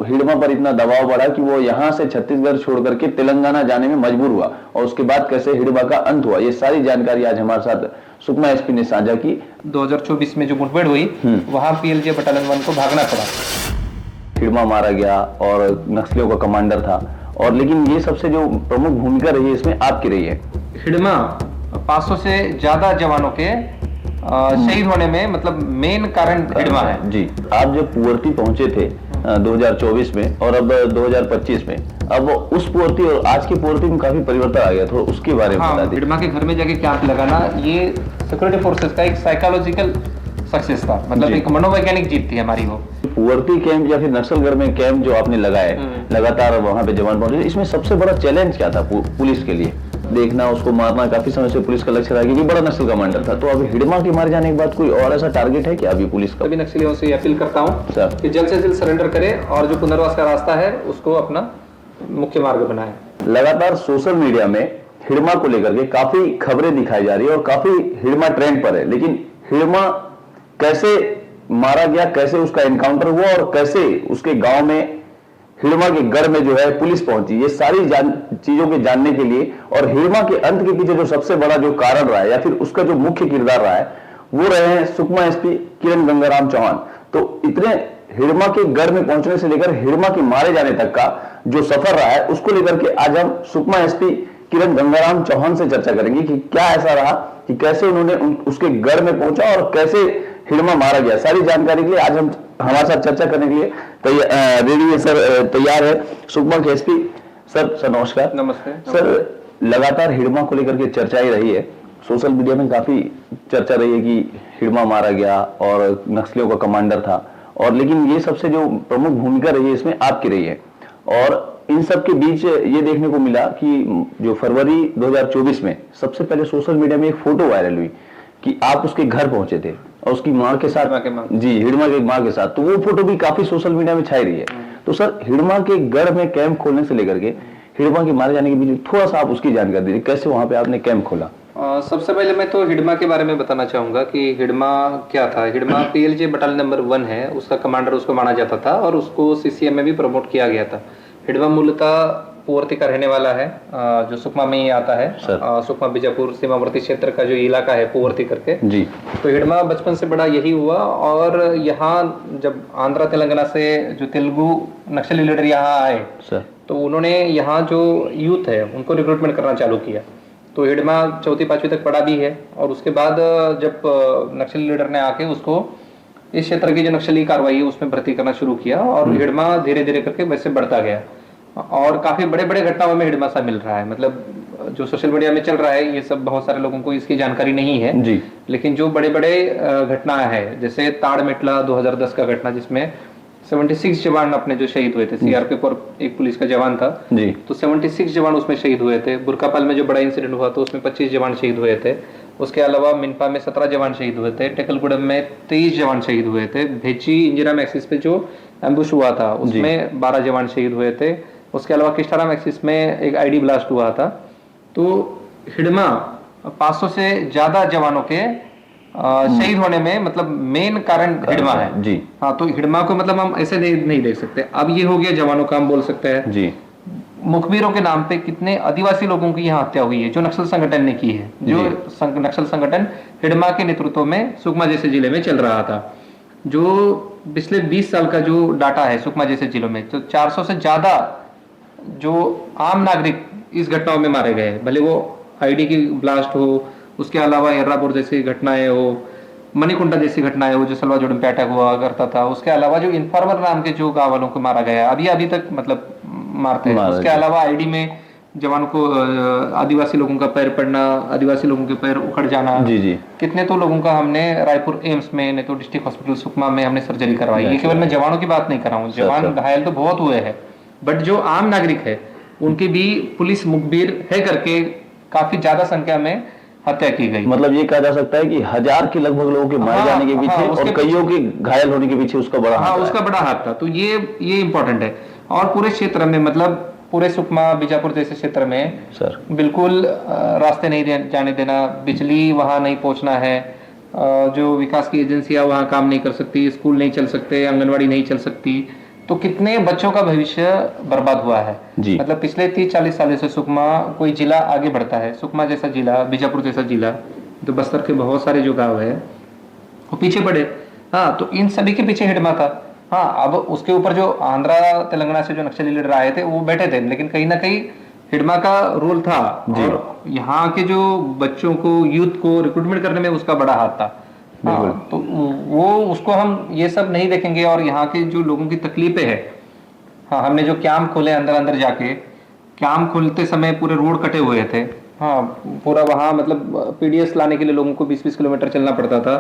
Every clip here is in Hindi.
हिडमा पर इतना दबाव बढ़ा कि वो यहाँ से छत्तीसगढ़ छोड़ करके तेलंगाना जाने में मजबूर हुआ, और उसके बाद कैसे हिडमा का अंत हुआ, ये सारी जानकारी आज हमारे साथ सुकमा एसपी ने साझा की। 2024 में जो मुठभेड़ हुई वहां पीएलजे बटालियन 1 को भागना पड़ा। हिडमा मारा गया और नक्सलियों का कमांडर था, और लेकिन ये सबसे जो प्रमुख भूमिका रही है इसमें आपकी रही है। हिडमा 500 से ज्यादा जवानों के शहीद होने में मतलब मेन कारण हिडमा है जी। आप जब पुवर्ती पहुंचे थे 2024 में और अब 2025 में, अब उस पुवर्ती और आज की पुवर्ती में काफी परिवर्तन आ गया, थोड़ा उसके बारे में बता दीजिए। हिडमा के घर में जाके कैंप लगाना ये सिक्योरिटी फोर्सेस का एक साइकोलॉजिकल सक्सेस था, मतलब एक मनोवैज्ञानिक जीत थी हमारी वो। पुवर्ती कैंप या फिर नक्सलगढ़ में कैंप जो आपने लगाए, लगातार वहां पे जवान पहुंचे, इसमें सबसे बड़ा चैलेंज क्या था पुलिस के लिए? देखना, उसको मारना काफी समय से पुलिस का लक्ष्य रहा, क्योंकि बड़ा नक्सल कमांडर था। तो अभी हिडमा के मारे जाने के बाद कोई और ऐसा टारगेट है क्या अभी पुलिस का? सभी नक्सलियों से अपील करता हूं कि जल्द से जल्द सरेंडर करें और जो पुनर्वास का रास्ता है उसको अपना मुख्य मार्ग बनाए। लगातार सोशल मीडिया में हिडमा को लेकर के काफी खबरें दिखाई जा रही है और काफी हिडमा ट्रेंड पर है, लेकिन हिडमा कैसे मारा गया, कैसे उसका एनकाउंटर हुआ और कैसे उसके गांव में हिडमा के गढ़ में जो है पुलिस पहुंची, ये सारी चीजों के जानने के लिए, और हिडमा के अंत के पीछे जो सबसे बड़ा जो कारण रहा है या फिर उसका जो मुख्य किरदार रहा है, वो रहे हैं सुकमा एसपी किरण गंगाराम चौहान। तो इतने हिडमा के गढ़ में पहुंचने से लेकर हिडमा के मारे जाने तक का जो सफर रहा है, उसको लेकर के आज हम सुकमा एसपी किरण गंगाराम चौहान से चर्चा करेंगे कि क्या ऐसा रहा कि कैसे उन्होंने उसके गढ़ में पहुंचा और कैसे हिडमा मारा गया। सारी जानकारी के लिए आज हम हमारे साथ चर्चा करने के लिए रेडी है सर, तैयार है सुकमा के एसपी सर नमस्कार। नमस्ते सर, लगातार हिडमा को लेकर के चर्चा ही रही है, सोशल मीडिया में काफी चर्चा रही है कि हिडमा मारा गया और नक्सलियों का कमांडर था, और लेकिन ये सबसे जो प्रमुख भूमिका रही है इसमें आपकी रही है। और इन सब के बीच ये देखने को मिला कि जो फरवरी 2024 में सबसे पहले सोशल मीडिया में एक फोटो वायरल हुई कि आप उसके घर पहुंचे थे और उसकी मां के साथ, जी हिडमा की मां के साथ, तो वो फोटो भी काफी सोशल मीडिया में छाई रही है। तो सर, हिडमा के गढ़ में कैंप खोलने से लेकर के हिडमा के मारे जाने के बीच थोड़ा सा आप उसकी जानकारी दीजिए, कैसे वहां पे आपने कैंप खोला? सबसे पहले मैं तो हिडमा के बारे में बताना चाहूंगा कि हिडमा क्या था। हिडमा पीएलजे बटालियन नंबर 1 है, उसका कमांडर उसको माना जाता था और उसको सीसीएम में भी प्रमोट किया गया था। हिडमा मूलतः पुवर्ती का रहने वाला है, जो सुकमा में ही आता है। सुकमा बीजापुर सीमावर्ती क्षेत्र का जो इलाका है पुवर्ती करके जी। तो हिडमा बचपन से बड़ा यही हुआ, और यहाँ जब आंध्रा तेलंगाना से जो तेलुगु नक्सली लीडर यहाँ आए तो उन्होंने यहाँ जो यूथ है उनको रिक्रूटमेंट करना चालू किया। तो हिडमा 4वीं-5वीं तक पढ़ा भी है, और उसके बाद जब नक्सली लीडर ने आके उसको इस क्षेत्र की जो नक्सली कार्रवाई है उसमें भर्ती करना शुरू किया, और हिडमा धीरे धीरे करके वैसे बढ़ता गया और काफी बड़े बड़े घटनाओं में हिडमा सा मिल रहा है। मतलब जो सोशल मीडिया में चल रहा है ये सब बहुत सारे लोगों को इसकी जानकारी नहीं है जी। लेकिन जो बड़े बड़े घटना है, जैसे ताड़मेटला 2010 का घटना जिसमें 76 जवान अपने जो शहीद हुए थे, सीआरपीएफ और एक पुलिस का जवान था जी, तो 76 जवान उसमें शहीद हुए थे। बुरकापाल में जो बड़ा इंसिडेंट हुआ तो उसमें 25 जवान शहीद हुए थे। उसके अलावा मिनपा में 17 जवान शहीद हुए थे। टेकलगुडम में 23 जवान शहीद हुए थे। भेची इंदिरा एक्सिस पे जो एम्बुश हुआ था उसमें 12 जवान शहीद हुए थे। उसके अलावा किस्टाराम एक्सिस में एक आईडी ब्लास्ट हुआ था। तो हिडमा 500 से ज्यादा जवानों के शहीद होने में मतलब मेन कारण हिडमा है जी। हाँ, तो हिडमा को मतलब हम ऐसे नहीं देख सकते। अब ये हो गया जवानों का हम बोल सकते हैं जी। मुखबिरों के नाम पे कितने आदिवासी लोगों की यहाँ हत्या हुई है जो नक्सल संगठन ने की है, जो नक्सल संगठन हिडमा के नेतृत्व में सुकमा जैसे जिले में चल रहा था। जो पिछले 20 साल का जो डाटा है सुकमा जैसे जिलों में, तो 400 से ज्यादा जो आम नागरिक इस घटनाओं में मारे गए, भले वो आईडी की ब्लास्ट हो, उसके अलावा एर्रापुर जैसी घटनाएं हो, मणिकुंडा जैसी घटनाएं हो जो सलवाजोड़म पे अटैक हुआ करता था, उसके अलावा जो इन्फॉर्मर नाम के जो गांव वालों को मारा गया अभी तक मतलब मारते हैं, उसके अलावा आईडी में जवानों को आदिवासी लोगों का पैर पड़ना, आदिवासी लोगों के पैर उखड़ जाना जी जी। कितने तो लोगों का हमने रायपुर एम्स में, नहीं तो डिस्ट्रिक्ट हॉस्पिटल सुकमा में हमने सर्जरी करवाई। ये केवल मैं जवानों की बात नहीं कर रहा हूँ, जवान घायल तो बहुत हुए हैं, बट जो आम नागरिक है उनकी भी पुलिस मुखबिर है करके काफी ज्यादा संख्या में हत्या की गई। मतलब ये कहा जा सकता है कि 1000 के लगभग लोगों के मारे जाने के पीछे और कईयों के घायल होने के पीछे उसका बड़ा हाथ, उसका बड़ा हाथ था। तो ये इंपॉर्टेंट है। और पूरे क्षेत्र में मतलब पूरे सुकमा बीजापुर जैसे क्षेत्र में सर बिल्कुल रास्ते नहीं जाने देना, बिजली वहां नहीं पहुंचना है, जो विकास की एजेंसियां वहां काम नहीं कर सकती, स्कूल नहीं चल सकते, आंगनवाड़ी नहीं चल सकती, तो कितने बच्चों का भविष्य बर्बाद हुआ है। जी। मतलब पिछले 30-40 सालों से सुकमा कोई जिला आगे बढ़ता है, सुकमा जैसा जिला, बीजापुर जैसा जिला, तो बस्तर के बहुत सारे जो गांव है वो पीछे पड़े। हाँ, तो इन सभी के पीछे हिडमा था। हाँ, अब उसके ऊपर जो आंध्रा तेलंगाना से जो नक्सली लीडर आए थे वो बैठे थे, लेकिन कहीं ना कहीं हिडमा का रोल था और यहाँ के जो बच्चों को, यूथ को रिक्रूटमेंट करने में उसका बड़ा हाथ था। हाँ, तो वो उसको हम ये सब नहीं देखेंगे और यहाँ के जो लोगों की तकलीफें है। हाँ, हमने जो कैंप खोले अंदर अंदर जाके, कैंप खोलते समय पूरे रोड कटे हुए थे। हाँ, पूरा वहाँ मतलब पीडीएस लाने के लिए लोगों को 20-20 किलोमीटर चलना पड़ता था।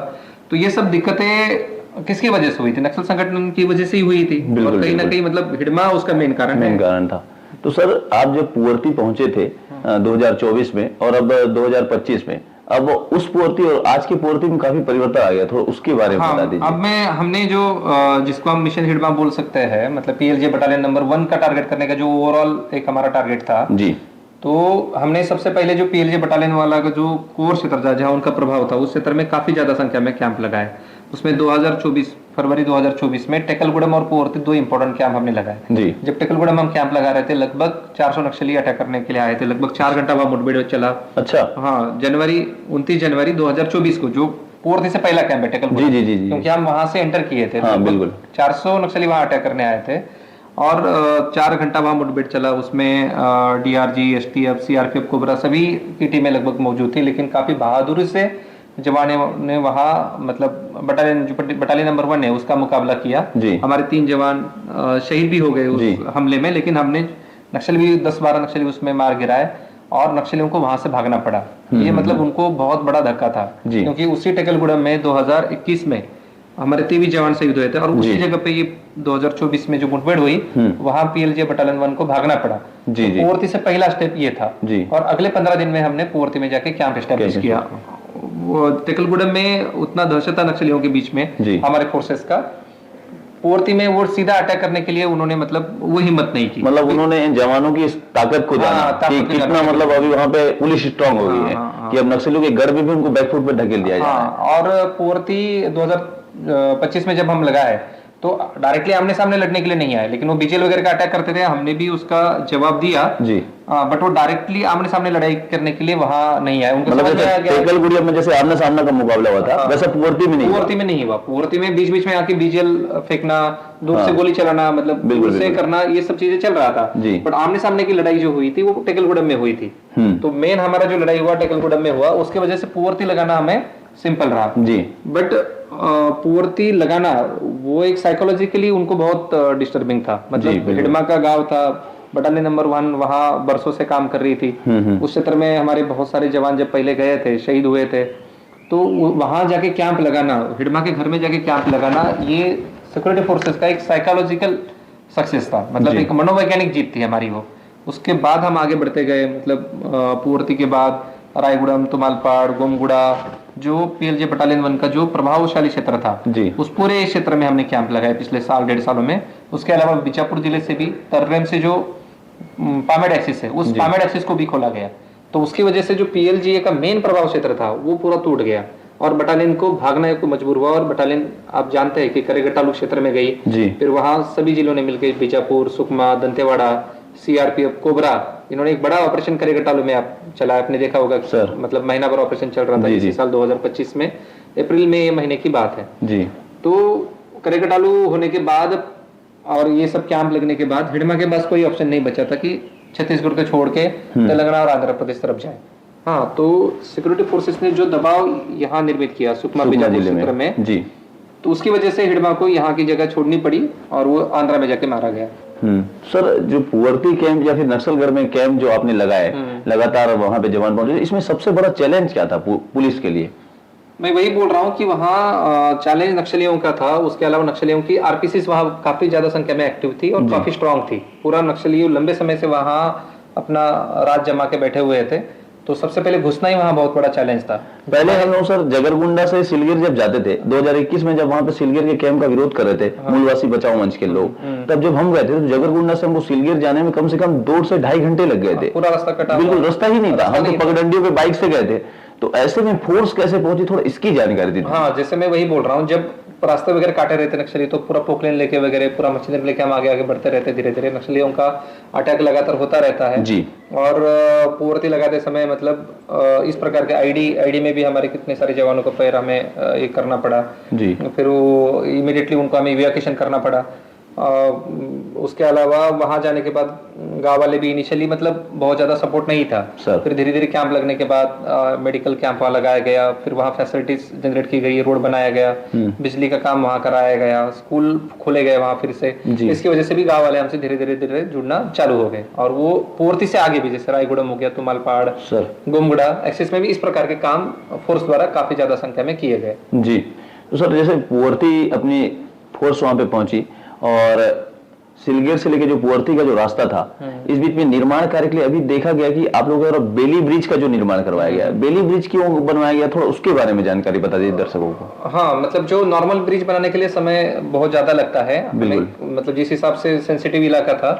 तो ये सब दिक्कतें किसकी वजह से हुई थी? नक्सल संगठन की वजह से ही हुई थी। और कहीं ना कहीं मतलब हिडमा उसका मेन कारण था। तो सर, आप जब पुवर्ती पहुंचे थे 2024 में और अब 2025 में, अब उस पुवर्ती और आज की पुवर्ती में काफी परिवर्तन आ गया, थोड़ा उसके बारे में बता दीजिए। अब हमने जो जिसको हम मिशन हिडमा बोल सकते हैं, मतलब पीएलजे बटालियन नंबर 1 का टारगेट करने का जो ओवरऑल एक हमारा टारगेट था जी, तो हमने सबसे पहले जो पीएलजे बटालियन वाला का जो कोर क्षेत्र था जहां उनका प्रभाव था, उस क्षेत्र में काफी ज्यादा संख्या में कैंप लगाए। उसमें 2024 फरवरी 2024 में टेकलगुडम और पुवर्ती 2 इंपॉर्टेंट कैंप हमने लगाए जी। जब टेकलगुडम हम कैंप लगा रहे थे, लगभग 400 नक्सली अटैक करने के लिए आए थे। लगभग 4 घंटा वहां मुठभेड़ चला। अच्छा। हाँ, 29 जनवरी 2024 को, जो पुवर्ती से पहला कैंप है टेकलगुडम, जी, क्योंकि हम वहां से एंटर किए थे। हाँ, बिल्कुल 400 नक्सली वहां अटैक करने आए थे और 4 घंटा वहां मुठभेड़ चला। उसमें डीआरजी, एसटीएफ, सीआरपीएफ, कोबरा सभी की टीमें लगभग मौजूद थी, लेकिन काफी बहादुरी से जवानों ने वहां मतलब बटालियन नंबर 1 है उसका मुकाबला किया। हमारे 3 जवान शहीद भी हो गए उस हमले में, लेकिन हमने नक्सली भी 10-12 नक्सली उसमें मार गिराए और नक्सलियों को वहां से भागना पड़ा। ये मतलब उनको बहुत बड़ा धक्का था, क्योंकि उसी टेकलगुडम में 2021 में हमारे 23 जवान शहीद हुए थे और उसी जगह पे ये 2024 में जो मुठभेड़ हुई वहां पीएलजे बटालियन 1 को भागना पड़ा। पुवर्ती से पहला स्टेप ये था और अगले 15 दिन में हमने पुवर्ती में जाके कैंप एस्टैब्लिश किया। टेकलगुडम में उतना दहशत था नक्सलियों के बीच में हमारे फोर्सेस का, पुवर्ती में वो सीधा अटैक करने के लिए उन्होंने मतलब वो हिम्मत नहीं की। मतलब उन्होंने इन जवानों की ताकत को जाना कि कितना मतलब अभी वहां पे पुलिस स्ट्रांग हो गई है कि अब नक्सलियों के घर भी उनको बैकफुट पे ढकेल दिया जाए। और पुवर्ती 2025 में जब हम लगाए तो डायरेक्टली आमने सामने लड़ने के लिए नहीं आए, लेकिन वो बीजेल वगैरह का अटैक करते थे, हमने भी उसका जवाब दिया जी। बट वो डायरेक्टली आमने सामने लड़ाई करने के लिए वहां नहीं आए। उनको समझ में आ गया टेकलगुडम में जैसे आमने सामने का मुकाबला हुआ था, वैसा पुवर्ती में नहीं हुआ। पुवर्ती में बीच बीच में आके बीजेल फेंकना, दूर से गोली चलाना, मतलब दूर से करना, ये सब चीजें चल रहा था। बट आमने सामने की लड़ाई जो हुई थी वो टेकलगुडम में हुई थी। तो मेन हमारा जो लड़ाई हुआ टेकलगुडम में हुआ, उसकी वजह से पुवर्ती लगाना हमें सिंपल रहा जी। बट पुवर्ती लगाना वो एक साइकोलॉजिकली उनको बहुत डिस्टर्बिंग था। मतलब हिडमा का गांव था, बटालियन नंबर 1 वहां बरसों से काम कर रही थी। उस क्षेत्र में हमारे बहुत सारे जवान जब पहले गए थे, शहीद हुए थे, तो वहां जाके कैंप लगाना, हिडमा के घर में जाके कैंप लगाना, ये सिक्योरिटी फोर्सेस का एक साइकोलॉजिकल सक्सेस था। मतलब एक मनोवैज्ञानिक जीत थी हमारी वो। उसके बाद हम आगे बढ़ते गए, मतलब पुवर्ती के बाद रायगुडम, तुमालपाड़, गोमगुड़ा, जो पीएलजे बटालियन 1 का जो प्रभावशाली क्षेत्र था जी, उस पूरे क्षेत्र में हमने कैंप लगाए पिछले साल 1.5 सालों में। उसके अलावा बीजापुर जिले से भी तर्रेम से जो पामेड एक्सिस है, उस पामेड एक्सिस को भी खोला गया। तो उसकी वजह से जो पीएलजे का मेन प्रभाव क्षेत्र था वो पूरा टूट गया और बटालियन को भागने को मजबूर हुआ। और बटालियन आप जानते हैं कि करेगटालू क्षेत्र में गई, फिर वहां सभी जिलों ने मिलकर बीजापुर, सुकमा, दंतेवाड़ा, सीआरपीएफ, कोबरा, इन्होंने एक बड़ा ऑपरेशन करेगटालू में आप चला, आपने देखा होगा सर। मतलब महीना भर ऑपरेशन चल रहा था इसी साल 2025 में, अप्रैल में ये महीने की बात है जी। तो करेगटालू होने के बाद और ये सब कैंप लगने के बाद हिडमा के पास कोई ऑप्शन नहीं बचा था कि छत्तीसगढ़ को छोड़ के तेलंगाना और आंध्र प्रदेश तरफ जाए। हाँ, तो सिक्योरिटी फोर्सेस ने जो दबाव यहाँ निर्मित किया सुकमा बीजापुर क्षेत्र में जी, तो उसकी वजह से हिडमा को यहाँ की जगह छोड़नी पड़ी और वो आंध्रा में जाके मारा गया। सर, जो पुवर्ती कैंप या फिर नक्सलगढ़ में कैंप जो आपने लगाए, लगातार वहां पे जवान पहुंचे, इसमें सबसे बड़ा चैलेंज क्या था पुलिस के लिए? मैं वही बोल रहा हूँ कि वहाँ चैलेंज नक्सलियों का था। उसके अलावा नक्सलियों की आरपीसीज वहाँ काफी ज्यादा संख्या में एक्टिव थी और काफी स्ट्रांग थी। पूरा नक्सली लंबे समय से वहाँ अपना राज जमा के बैठे हुए थे, तो सबसे पहले घुसना ही वहाँ बहुत बड़ा चैलेंज था। पहले हम लोग सर जगरगुंडा से सिलगिर जब जाते थे 2021 में, जब वहाँ पे सिलगिर के कैंप का विरोध कर रहे थे मूलवासी बचाओ मंच के लोग, तब जब हम गए थे तो जगरगुंडा से हमको सिलगिर जाने में कम से कम 2 से 2.5 घंटे लग गए थे। पूरा रास्ता कटा, बिल्कुल रास्ता ही नहीं था। हम तो पगडंडियों पे बाइक से गए थे। तो ऐसे में फोर्स कैसे पहुंची, थोड़ा इसकी जानकारी दीजिए। हाँ, जैसे मैं वही बोल रहा हूँ, जब रास्ते वगैरह काटे रहते नक्सली, तो पूरा पोकलेन लेके वगैरह पूरा मशीनरी लेके हम आगे आगे बढ़ते रहते धीरे धीरे। नक्सलियों का अटैक लगातार होता रहता है जी। और पूर्ति लगाते समय मतलब इस प्रकार के आईडी में भी हमारे कितने सारे जवानों को पैर हमें ये करना पड़ा जी। फिर वो इमीडिएटली उनको हमें इवैक्यूएशन करना पड़ा। उसके अलावा वहां जाने के बाद गांव वाले भी इनिशियली मतलब बहुत ज्यादा सपोर्ट नहीं था सर। फिर धीरे धीरे कैंप लगने के बाद मेडिकल कैंप वहां लगाया गया, फिर वहां फैसिलिटीज जनरेट की गई, रोड बनाया गया, बिजली का काम वहां कराया गया, स्कूल खोले गए वहां फिर से। इसकी वजह से भी गांव वाले हमसे धीरे धीरे धीरे जुड़ना चालू हो गए और वो पूर्ति से आगे भी जैसे रायगुड़म हो गया, तुमालपाड़, गोमगुड़ा एक्सिस में भी इस प्रकार के काम फोर्स द्वारा काफी ज्यादा संख्या में किए गए। जी। तो सर जैसे पूर्ति अपनी फोर्स वहां पे पहुंची और सिलगेर से लेके जो पुअर्थी का जो रास्ता था, इस बीच में निर्माण कार्य के लिए अभी देखा गया कि आप लोगों द्वारा बेली ब्रिज का जो निर्माण करवाया गया, बेली ब्रिज क्यों बनवाया गया, थोड़ा उसके बारे में जानकारी बता दीजिए दर्शकों को। हाँ, मतलब जो नॉर्मल ब्रिज बनाने के लिए समय बहुत ज्यादा लगता है, मतलब जिस हिसाब से सेंसिटिव इलाका था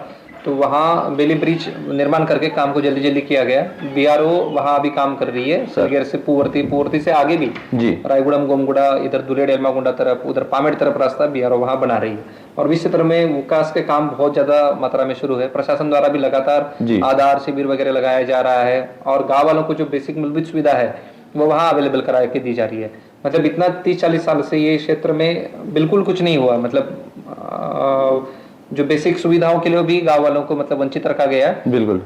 तो वहाँ बेली ब्रिज निर्माण करके काम को जल्दी जल्दी किया गया। बीआरओ वहाँ अभी काम कर रही है सिलगेर से पुअर्थी से आगे भी जी, रायगुड़म, गोमगुड़ा, इधर दुलेड़ एलमागुंडा तरफ, उधर पामेड़ तरफ रास्ता बीआरओ वहाँ बना रही है और इस क्षेत्र में विकास के काम बहुत ज्यादा मात्रा में शुरू है। प्रशासन द्वारा भी लगातार आधार शिविर वगैरह लगाया जा रहा है और गाँव वालों को जो बेसिक मूलभूत सुविधा है वो वहाँ अवेलेबल करा के दी जा रही है। मतलब इतना 30-40 साल से ये क्षेत्र में बिल्कुल कुछ नहीं हुआ, मतलब जो बेसिक सुविधाओं के लिए भी गांव वालों को मतलब वंचित रखा गया है। बिल्कुल।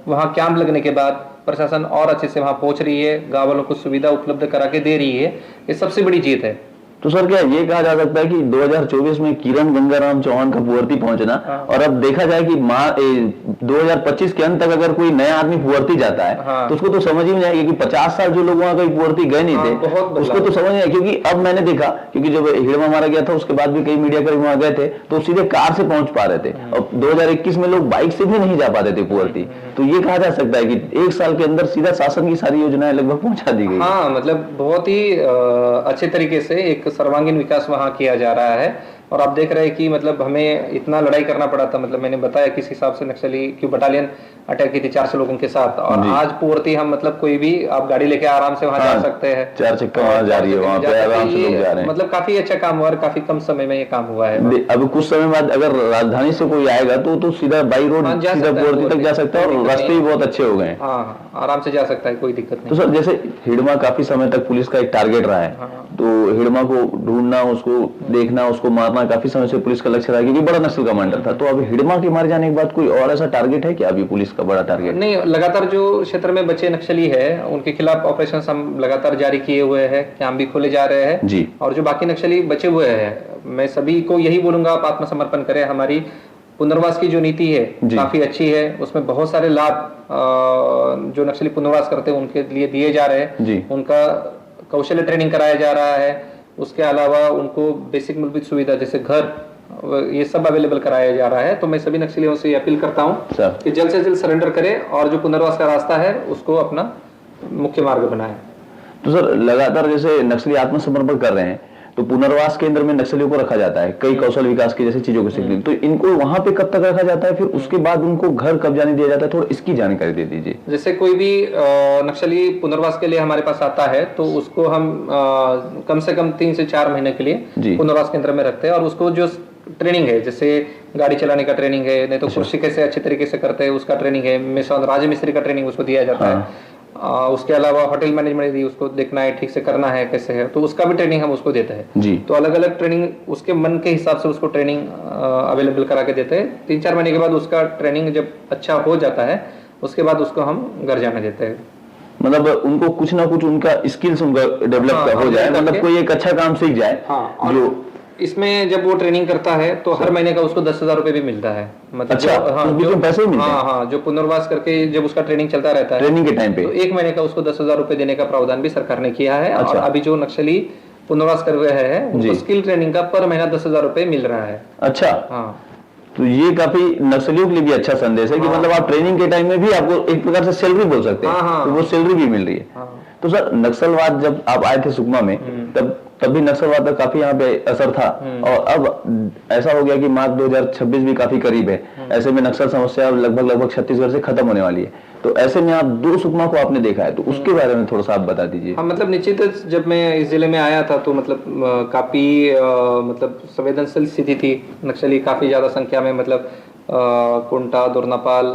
वहां कैंप लगने के बाद प्रशासन और अच्छे से वहां पहुंच रही है, गांव वालों को सुविधा उपलब्ध करा के दे रही है, ये सबसे बड़ी जीत है। तो सर क्या ये कहा जा सकता है कि 2024 में किरण गंगाराम चौहान का पुअर्थी पहुंचना और अब देखा जाए कि 2025 के अंत तक अगर कोई नया आदमी पुअर्थी जाता है तो उसको तो समझ ही नहीं आएगी कि 50 साल जो लोग वहां कहीं पुअर्थी गए नहीं थे उसको तो समझ नहीं आया। क्योंकि अब मैंने देखा, क्योंकि जब हिड़मा मारा गया था उसके बाद भी कई मीडिया कर्मी वहां गए थे तो सीधे कार से पहुंच पा रहे थे और 2021 में लोग बाइक से भी नहीं जा पाते थे पुअर्थी। तो ये कहा जा सकता है कि एक साल के अंदर सीधा शासन की सारी योजनाएं लगभग पहुंचा दी गई। हाँ, मतलब बहुत ही अच्छे तरीके से एक सर्वांगीण विकास वहाँ किया जा रहा है और आप देख रहे हैं कि मतलब हमें इतना लड़ाई करना पड़ा था। मतलब मैंने बताया किस हिसाब से नक्सली की बटालियन अटैक की थी 400 लोगों के साथ और आज पूर्ति हम मतलब कोई भी आप गाड़ी लेके आराम से वहां जा सकते हैं, 4 चक्का वहां जा रही है, वहां पे आराम से लोग जा रहे हैं। मतलब काफी अच्छा काम हुआ और काफी कम समय में ये काम हुआ है। अब कुछ समय बाद अगर राजधानी से कोई आएगा तो सीधा बाई रोड सीधा पूर्ति तक जा सकता है और रास्ते भी बहुत अच्छे हो गए। हाँ, आराम से जा सकता है, कोई दिक्कत नहीं। तो सर जैसे हिड़मा काफी समय तक पुलिस का एक टारगेट रहा है, तो हिड़मा को ढूंढना, उसको देखना, उसको मारना काफी समय से पुलिस का लक्ष्य रहा क्योंकि बड़ा नस्ल कमांडर था। तो अब हिड़मा के मारे जाने के बाद कोई और ऐसा टारगेट है क्या अभी पुलिस का बड़ा टारगेट? नहीं, लगातार जो क्षेत्र में बचे नक्सली है उनके खिलाफ ऑपरेशन हम लगातार जारी किए हुए हैं, कैंप भी खोले जा रहे हैं जी। और जो बाकी नक्सली बचे हुए हैं मैं सभी को यही बोलूंगा, आप आत्मसमर्पण करें। हमारी पुनर्वास की जो नीति है काफी अच्छी है, उसमें बहुत सारे लाभ जो नक्सली पुनर्वास करते हैं उनके लिए दिए जा रहे हैं। उनका कौशल्य ट्रेनिंग कराया जा रहा है, उसके अलावा उनको बेसिक मूलभूत सुविधा जैसे घर, ये सब अवेलेबल कराया जा रहा है। तो मैं सभी नक्सलियों से अपील करता हूं कि जल्द से जल्द सरेंडर करें और जो पुनर्वास का रास्ता है उसको अपना मुख्य मार्ग बनाएं। तो सर लगातार जैसे नक्सली आत्मसमर्पण कर रहे हैं तो पुनर्वास केंद्र में नक्सलियों को रखा जाता है, कई कौशल विकास की जैसे चीजों को सीखने, तो इनको वहां पे कब तक रखा जाता है, फिर उसके बाद उनको घर कब जाने दिया जाता है, थोड़ा इसकी जानकारी दे दीजिए। जैसे कोई भी नक्सली पुनर्वास के लिए हमारे पास आता है तो उसको हम कम से कम 3 से 4 महीने के लिए पुनर्वास केंद्र में रखते हैं और उसको जो ट्रेनिंग है, जैसे गाड़ी चलाने का ट्रेनिंग है, नहीं तो कृषि कैसे अच्छे तरीके से करते हैं उसका ट्रेनिंग है, राजमिस्त्री का ट्रेनिंग उसको दिया जाता है। उसके अलावा होटल मैनेजमेंट दी, उसको देखना है ठीक से करना है कैसे है, तो उसका भी ट्रेनिंग हम उसको देते हैं जी। तो अलग अलग ट्रेनिंग उसके मन के हिसाब से उसको ट्रेनिंग अवेलेबल करा के देते हैं। 3-4 महीने के बाद उसका ट्रेनिंग जब अच्छा हो जाता है उसके बाद उसको हम घर जाने देते हैं। मतलब उनको कुछ ना कुछ उनका स्किल्स उनका डेवलप हो जाए, मतलब कोई एक अच्छा काम सीख जाए। जो इसमें जब वो ट्रेनिंग करता है तो हर महीने का उसको 10,000 रुपए भी मिलता है। मतलब अच्छा, जो पैसे मिलते हैं? हाँ, जो पुनर्वास करके जब उसका ट्रेनिंग चलता रहता है ट्रेनिंग के टाइम पे, तो 1 महीने का उसको 10,000 रुपए देने का प्रावधान भी सरकार ने किया है। और अभी जो नक्सली पुनर्वास कर रहे हैं उनको स्किल ट्रेनिंग का पर महीना 10,000 रुपए मिल रहा है। अच्छा, हाँ, तो ये काफी नक्सलियों के लिए भी अच्छा संदेश है कि मतलब आप ट्रेनिंग के टाइम में भी आपको एक प्रकार से सैलरी बोल सकते हैं, तो वो सैलरी भी मिल रही है। तो सर नक्सलवाद जब आप आए थे सुकमा में तब तब भी नक्सलवाद का काफी यहाँ पे असर था, और अब ऐसा हो गया कि मार्च 2026 भी काफी करीब है। ऐसे में नक्सल समस्या लगभग छत्तीसगढ़ से खत्म होने वाली है। तो ऐसे में आप 2 सुकमा को आपने देखा है, तो उसके बारे में थोड़ा सा आप बता दीजिए। हाँ, मतलब निश्चित जब मैं इस जिले में आया था तो मतलब काफी मतलब संवेदनशील स्थिति थी। नक्सली काफी ज्यादा संख्या में मतलब कुंटा, दोरनापाल,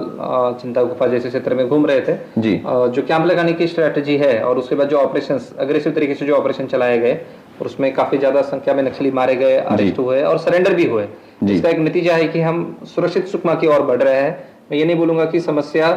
चिंता गुफा जैसे क्षेत्र में घूम रहे थे जी। जो कैंप लगाने की स्ट्रेटजी है और उसके बाद जो ऑपरेशन अग्रेसिव तरीके से जो ऑपरेशन चलाए गए और उसमें काफी ज्यादा संख्या में नक्सली मारे गए, अरेस्ट हुए और सरेंडर भी हुए। इसका एक नतीजा है कि हम सुरक्षित सुकमा की ओर बढ़ रहे हैं। मैं ये नहीं बोलूंगा कि समस्या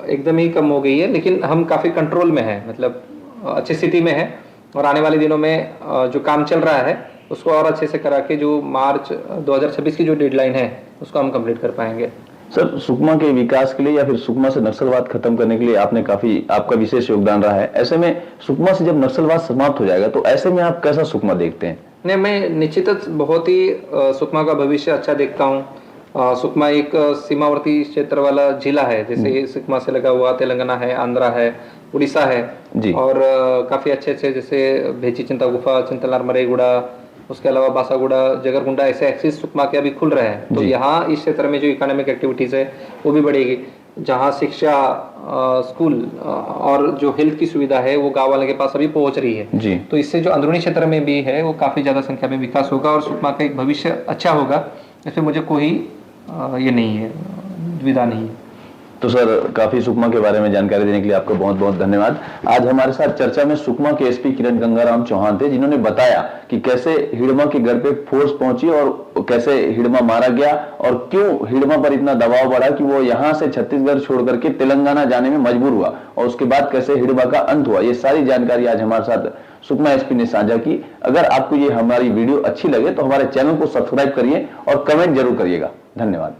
एकदम ही कम हो गई है, लेकिन हम काफी कंट्रोल में है, मतलब अच्छी स्थिति में है और आने वाले दिनों में जो काम चल रहा है उसको और अच्छे से करा के जो मार्च 2026 की जो डेडलाइन है उसको हम कंप्लीट कर पाएंगे। सर, सुकमा के विकास के लिए या फिर सुकमा से नक्सलवाद खत्म करने के लिए आपका विशेष योगदान रहा है। ऐसे में सुकमा से जब नक्सलवाद समाप्त हो जाएगा तो ऐसे में आप कैसा सुकमा देखते हैं? नहीं, मैं निश्चित बहुत ही सुकमा का भविष्य अच्छा देखता हूँ। सुकमा एक सीमावर्ती क्षेत्र वाला जिला है, जैसे सुकमा से लगा हुआ तेलंगाना है, आंध्रा है, उड़ीसा है जी। और काफी अच्छे जैसे भेची चिंता गुफा, चिंतलनार मरेगुड़ा, उसके अलावा बासागुड़ा, जगरगुंडा, ऐसे एक्सिस सुकमा के अभी खुल रहे हैं। तो यहाँ इस क्षेत्र में जो इकोनॉमिक एक्टिविटीज है वो भी बढ़ेगी। जहाँ शिक्षा, स्कूल और जो हेल्थ की सुविधा है वो गांव वाले के पास अभी पहुंच रही है जी। तो इससे जो अंदरूनी क्षेत्र में भी है वो काफी ज्यादा संख्या में विकास होगा और सुकमा का एक भविष्य अच्छा होगा। इसमें मुझे कोई ये नहीं है, दुविधा नहीं है। तो सर, काफी सुकमा के बारे में जानकारी देने के लिए आपका बहुत बहुत धन्यवाद। आज हमारे साथ चर्चा में सुकमा के एसपी किरण गंगाराम चौहान थे, जिन्होंने बताया कि कैसे हिड़मा के घर पे फोर्स पहुंची और कैसे हिड़मा मारा गया और क्यों हिड़मा पर इतना दबाव बढ़ा कि वो यहां से छत्तीसगढ़ छोड़ करके तेलंगाना जाने में मजबूर हुआ और उसके बाद कैसे हिड़मा का अंत हुआ। ये सारी जानकारी आज हमारे साथ सुकमा एसपी ने साझा की। अगर आपको ये हमारी वीडियो अच्छी लगे तो हमारे चैनल को सब्सक्राइब करिए और कमेंट जरूर करिएगा। धन्यवाद।